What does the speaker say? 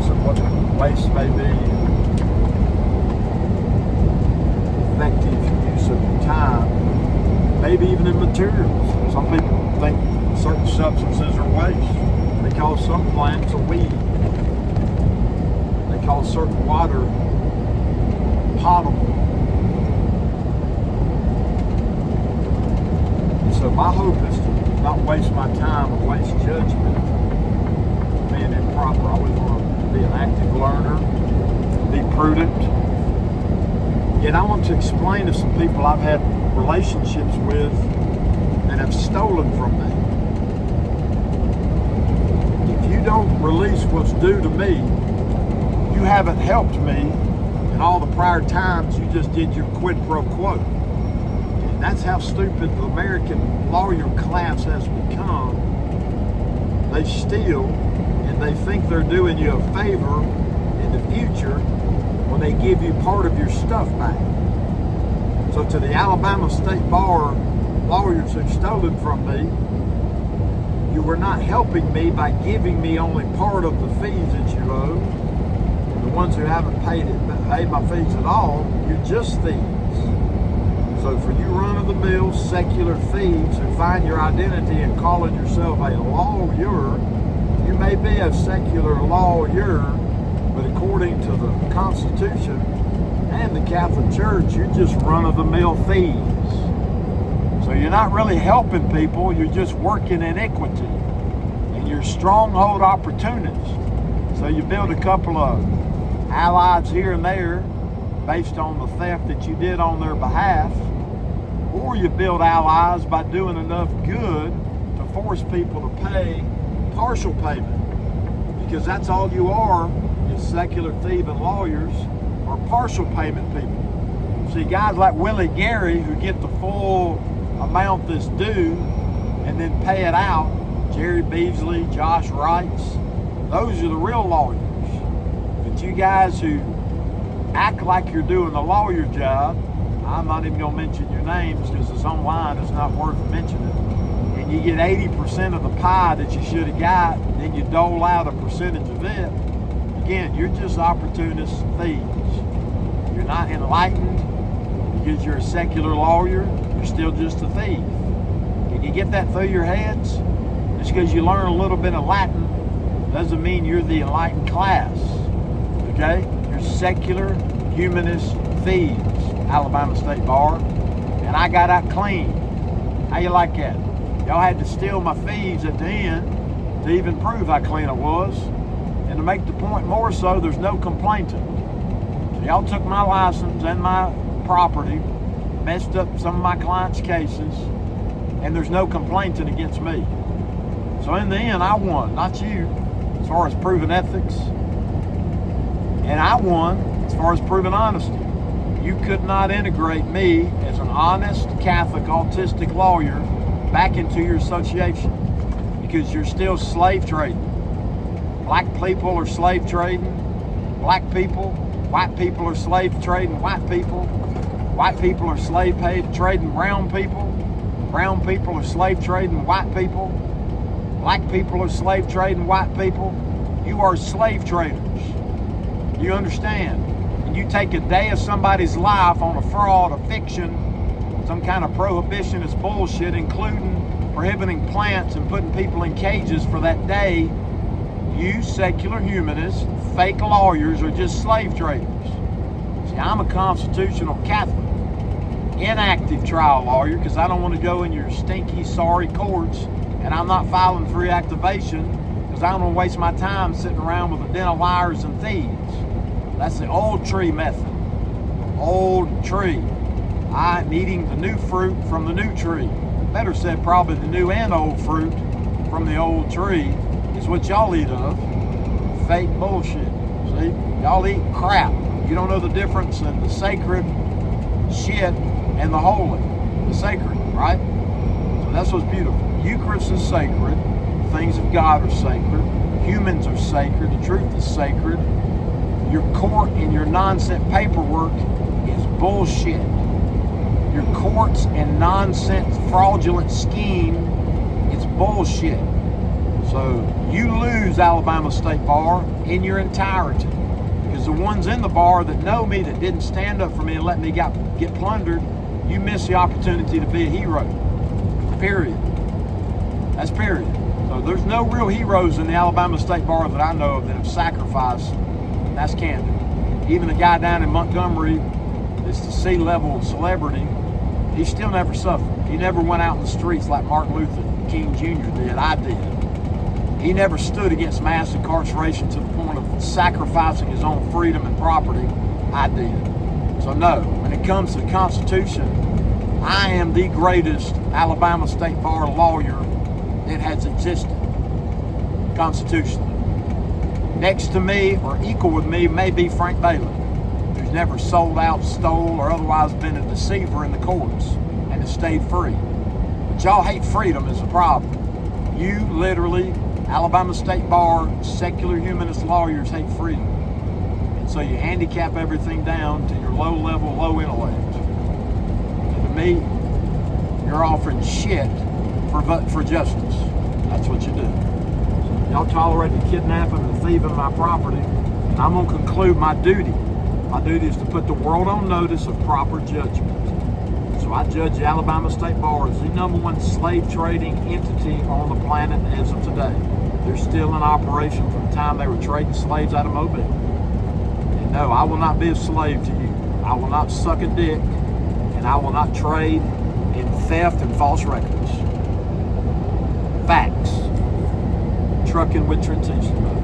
sense of what the waste may be, effective use of your time, maybe even in materials. Some people think certain substances are waste. They call some plants a weed. They call certain water potable. So my hope is to not waste my time or waste judgment being improper. I always want to be an active learner, be prudent. Yet I want to explain to some people I've had relationships with that have stolen from me. If you don't release what's due to me, you haven't helped me in all the prior times you just did your quid pro quo. And that's how stupid the American lawyer class has become. They steal and they think they're doing you a favor in the future when they give you part of your stuff back. So to the Alabama State Bar lawyers who've stolen from me, you were not helping me by giving me only part of the fees that you owe. The ones who haven't paid my fees at all, you're just thieves. So for you run-of-the-mill secular thieves who find your identity in calling yourself a lawyer, you may be a secular lawyer, but according to the Constitution and the Catholic Church, you're just run-of-the-mill thieves. So you're not really helping people, you're just working iniquity. And you're stronghold opportunists. So you build a couple of allies here and there based on the theft that you did on their behalf, or you build allies by doing enough good to force people to pay partial payment, because that's all you are, is secular thieving lawyers or partial payment people. See, guys like Willie Gary who get the full amount that's due and then pay it out, Jerry Beasley, Josh Wrights, those are the real lawyers. But you guys who act like you're doing the lawyer job, I'm not even going to mention your names because it's online, it's not worth mentioning. And you get 80% of the pie that you should have got, and then you dole out a percentage of it. Again, you're just opportunist thieves. You're not enlightened because you're a secular lawyer, you're still just a thief. Can you get that through your heads? Just because you learn a little bit of Latin doesn't mean you're the enlightened class. Okay? You're secular, humanist thieves, Alabama State Bar. And I got out clean. How you like that? Y'all had to steal my fees at the end to even prove how clean I was. And to make the point more so, there's no complaining. So y'all took my license and my property, messed up some of my clients' cases, and there's no complaining against me. So in the end, I won, not you, as far as proving ethics. And I won as far as proving honesty. You could not integrate me as an honest Catholic autistic lawyer back into your association because you're still slave trading. Black people are slave trading black people. White people are slave trading white people. White people are slave trading brown people. Brown people are slave trading white people. Black people are slave trading white people. You are slave traders. You understand? And you take a day of somebody's life on a fraud, a fiction, some kind of prohibitionist bullshit, including prohibiting plants and putting people in cages for that day. You secular humanists, fake lawyers, are just slave traders. See, I'm a constitutional Catholic, inactive trial lawyer, because I don't want to go in your stinky, sorry courts, and I'm not filing for reactivation because I don't want to waste my time sitting around with a den of liars and thieves. That's the old tree method. Old tree. I'm eating the new fruit from the new tree. Better said, probably the new and old fruit from the old tree is what y'all eat of. Fake bullshit. See? Y'all eat crap. You don't know the difference in the sacred shit and the holy. The sacred, right? So that's what's beautiful. Eucharist is sacred. Things of God are sacred. Humans are sacred. The truth is sacred. Your court and your nonsense paperwork is bullshit. Your courts and nonsense fraudulent scheme, it's bullshit. So So you lose Alabama State Bar in your entirety. Because the ones in the bar that know me, that didn't stand up for me and let me get plundered, you miss the opportunity to be a hero. Period. That's period. So there's no real heroes in the Alabama State Bar that I know of that have sacrificed. That's candid. Even the guy down in Montgomery that's the C-level celebrity, he still never suffered. He never went out in the streets like Martin Luther King Jr. did. I did. He never stood against mass incarceration to the point of sacrificing his own freedom and property. I did. So no, when it comes to the Constitution, I am the greatest Alabama State Bar lawyer that has existed constitutionally. Next to me, or equal with me, may be Frank Bailey, who's never sold out, stole, or otherwise been a deceiver in the courts and has stayed free. But y'all hate freedom is the problem. You literally, Alabama State Bar, secular humanist lawyers hate freedom. And so you handicap everything down to your low level, low intellect. And to me, you're offering shit for justice. That's what you do. So y'all tolerate the kidnapping and the thieving of my property, and I'm going to conclude my duty. My duty is to put the world on notice of proper judgment. So I judge the Alabama State Bar as the #1 slave trading entity on the planet as of today. They're still in operation from the time they were trading slaves out of Mobile. And no, I will not be a slave to you. I will not suck a dick, and I will not trade in theft and false records. Facts. Trucking with Trent Easton.